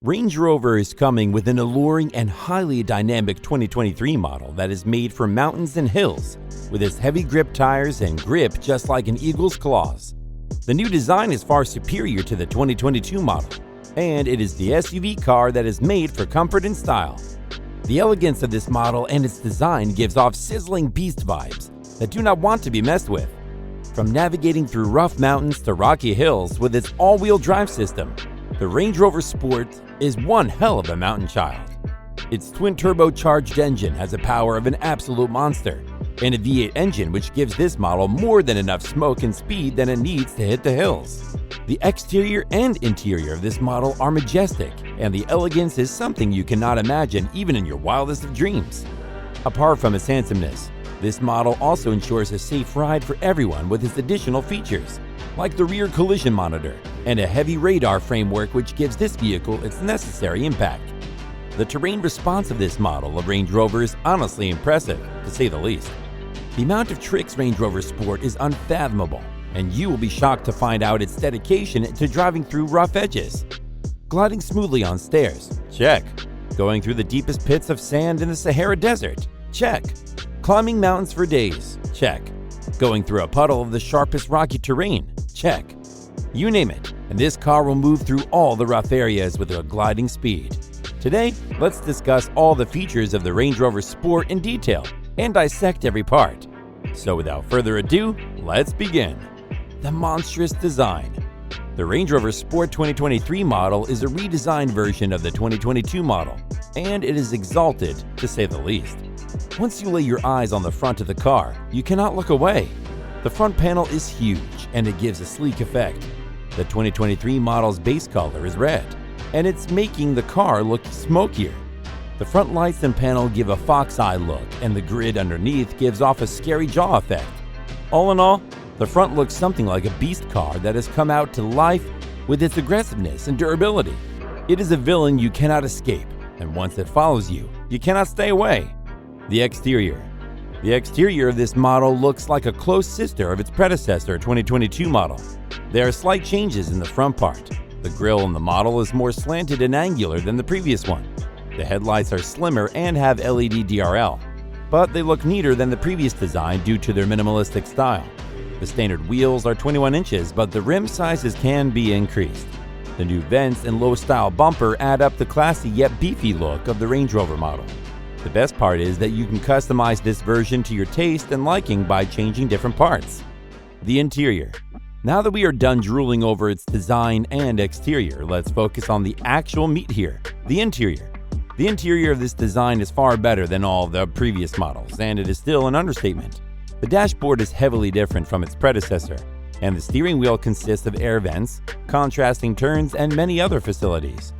Range Rover is coming with an alluring and highly dynamic 2023 model that is made for mountains and hills, with its heavy grip tires and grip just like an eagle's claws. The new design is far superior to the 2022 model, and it is the SUV car that is made for comfort and style. The elegance of this model and its design gives off sizzling beast vibes that do not want to be messed with. From navigating through rough mountains to rocky hills with its all-wheel drive system, the Range Rover Sport is one hell of a mountain child. Its twin-turbocharged engine has the power of an absolute monster, and a V8 engine which gives this model more than enough smoke and speed than it needs to hit the hills. The exterior and interior of this model are majestic, and the elegance is something you cannot imagine even in your wildest of dreams. Apart from its handsomeness, this model also ensures a safe ride for everyone with its additional features, like the rear collision monitor and a heavy radar framework which gives this vehicle its necessary impact. The terrain response of this model of Range Rover is honestly impressive, to say the least. The amount of tricks Range Rover Sport is unfathomable, and you will be shocked to find out its dedication to driving through rough edges. Gliding smoothly on stairs, check. Going through the deepest pits of sand in the Sahara Desert, check. Climbing mountains for days, check. Going through a puddle of the sharpest rocky terrain, check. You name it, and this car will move through all the rough areas with a gliding speed. Today, let's discuss all the features of the Range Rover Sport in detail and dissect every part. So without further ado, let's begin. The monstrous design. The Range Rover Sport 2023 model is a redesigned version of the 2022 model, and it is exalted, to say the least. Once you lay your eyes on the front of the car, you cannot look away. The front panel is huge, and it gives a sleek effect. The 2023 model's base color is red, and it's making the car look smokier. The front lights and panel give a fox eye look, and the grid underneath gives off a scary jaw effect. All in all, the front looks something like a beast car that has come out to life with its aggressiveness and durability. It is a villain you cannot escape, and once it follows you, you cannot stay away. The exterior. The exterior of this model looks like a close sister of its predecessor 2022 model. There are slight changes in the front part. The grille in the model is more slanted and angular than the previous one. The headlights are slimmer and have LED DRL, but they look neater than the previous design due to their minimalistic style. The standard wheels are 21 inches, but the rim sizes can be increased. The new vents and low-style bumper add up the classy yet beefy look of the Range Rover model. The best part is that you can customize this version to your taste and liking by changing different parts. The interior. Now that we are done drooling over its design and exterior, let's focus on the actual meat here, the interior. The interior of this design is far better than all the previous models, and it is still an understatement. The dashboard is heavily different from its predecessor, and the steering wheel consists of air vents, contrasting turns, and many other facilities.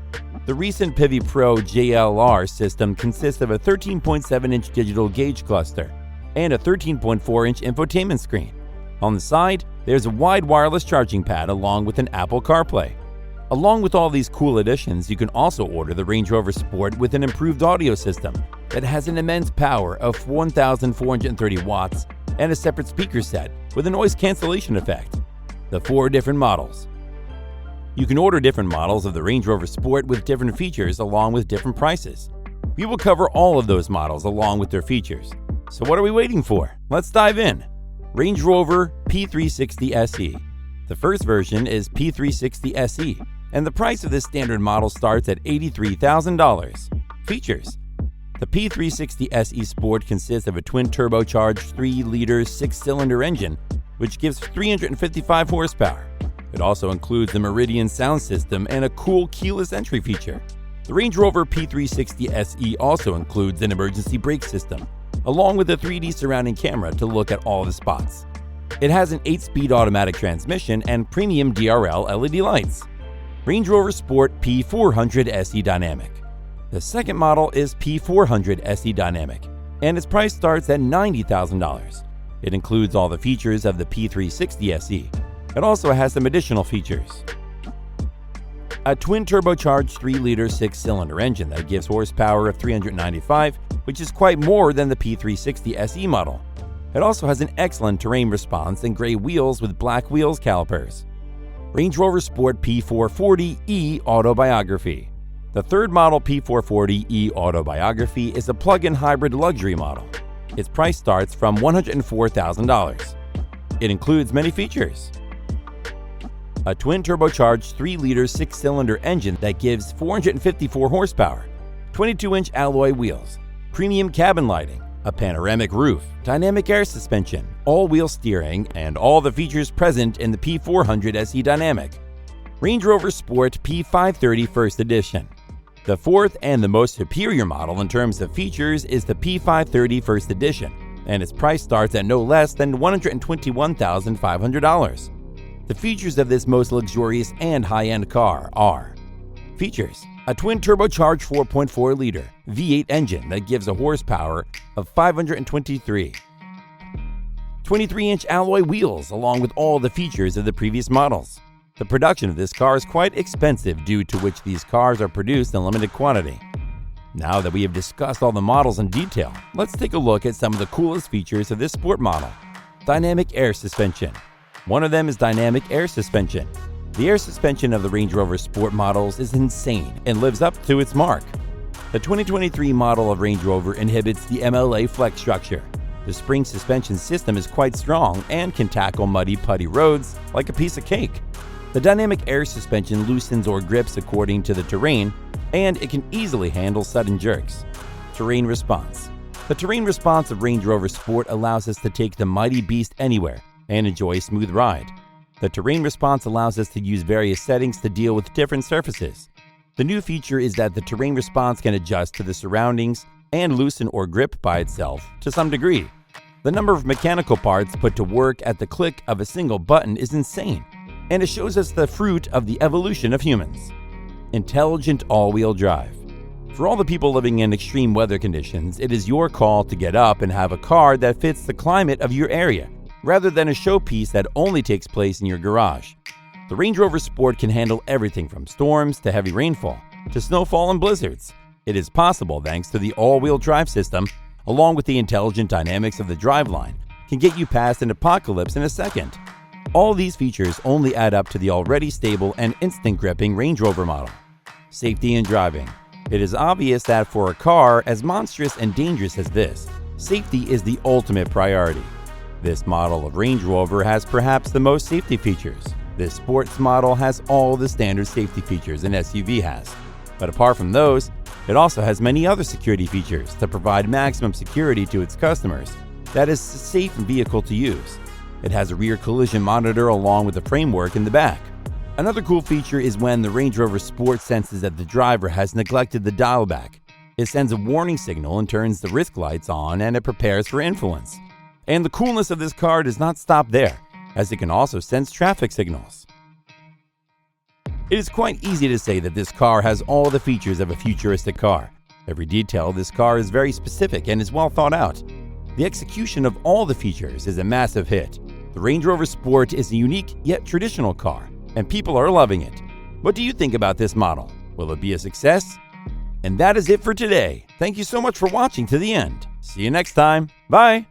The recent Pivi Pro JLR system consists of a 13.7-inch digital gauge cluster and a 13.4-inch infotainment screen. On the side, there's a wide wireless charging pad along with an Apple CarPlay. Along with all these cool additions, you can also order the Range Rover Sport with an improved audio system that has an immense power of 1,430 watts and a separate speaker set with a noise cancellation effect. The 4 different models. You can order different models of the Range Rover Sport with different features along with different prices. We will cover all of those models along with their features. So what are we waiting for? Let's dive in. Range Rover P360 SE. The first version is P360 SE, and the price of this standard model starts at $83,000. Features. The P360 SE Sport consists of a twin-turbocharged 3-liter 6-cylinder engine, which gives 355 horsepower. It also includes the Meridian sound system and a cool keyless entry feature. The Range Rover P360 SE also includes an emergency brake system, along with a 3D surrounding camera to look at all the spots. It has an 8-speed automatic transmission and premium DRL LED lights. Range Rover Sport P400 SE Dynamic. The second model is P400 SE Dynamic, and its price starts at $90,000. It includes all the features of the P360 SE. It also has some additional features. A twin-turbocharged 3-liter 6-cylinder engine that gives horsepower of 395, which is quite more than the P360 SE model. It also has an excellent terrain response and gray wheels with black wheels calipers. Range Rover Sport P440e Autobiography. The third model P440e Autobiography is a plug-in hybrid luxury model. Its price starts from $104,000. It includes many features: a twin-turbocharged 3-liter 6-cylinder engine that gives 454 horsepower, 22-inch alloy wheels, premium cabin lighting, a panoramic roof, dynamic air suspension, all-wheel steering, and all the features present in the P400 SE Dynamic. Range Rover Sport P530 First Edition. The fourth and the most superior model in terms of features is the P530 First Edition, and its price starts at no less than $121,500. The features of this most luxurious and high-end car are: features: a twin-turbocharged 4.4-liter V8 engine that gives a horsepower of 523, 23-inch alloy wheels along with all the features of the previous models. The production of this car is quite expensive due to which these cars are produced in limited quantity. Now that we have discussed all the models in detail, let's take a look at some of the coolest features of this sport model. Dynamic air suspension. One of them is dynamic air suspension. The air suspension of the Range Rover Sport models is insane and lives up to its mark. The 2023 model of Range Rover inhibits the MLA flex structure. The spring suspension system is quite strong and can tackle muddy, putty roads like a piece of cake. The dynamic air suspension loosens or grips according to the terrain, and it can easily handle sudden jerks. Terrain response. The terrain response of Range Rover Sport allows us to take the mighty beast anywhere and enjoy a smooth ride. The terrain response allows us to use various settings to deal with different surfaces. The new feature is that the terrain response can adjust to the surroundings and loosen or grip by itself to some degree. The number of mechanical parts put to work at the click of a single button is insane, and it shows us the fruit of the evolution of humans. Intelligent all-wheel drive. For all the people living in extreme weather conditions, it is your call to get up and have a car that fits the climate of your area, rather than a showpiece that only takes place in your garage. The Range Rover Sport can handle everything from storms to heavy rainfall to snowfall and blizzards. It is possible thanks to the all-wheel drive system, along with the intelligent dynamics of the driveline, can get you past an apocalypse in a second. All these features only add up to the already stable and instant gripping Range Rover model. Safety in driving. It is obvious that for a car as monstrous and dangerous as this, safety is the ultimate priority. This model of Range Rover has perhaps the most safety features. This sports model has all the standard safety features an SUV has. But apart from those, it also has many other security features to provide maximum security to its customers. That is a safe vehicle to use. It has a rear collision monitor along with a framework in the back. Another cool feature is when the Range Rover Sport senses that the driver has neglected the dial back. It sends a warning signal and turns the risk lights on, and it prepares for influence. And the coolness of this car does not stop there, as it can also sense traffic signals. It is quite easy to say that this car has all the features of a futuristic car. Every detail of this car is very specific and is well thought out. The execution of all the features is a massive hit. The Range Rover Sport is a unique yet traditional car, and people are loving it. What do you think about this model? Will it be a success? And that is it for today. Thank you so much for watching to the end. See you next time. Bye!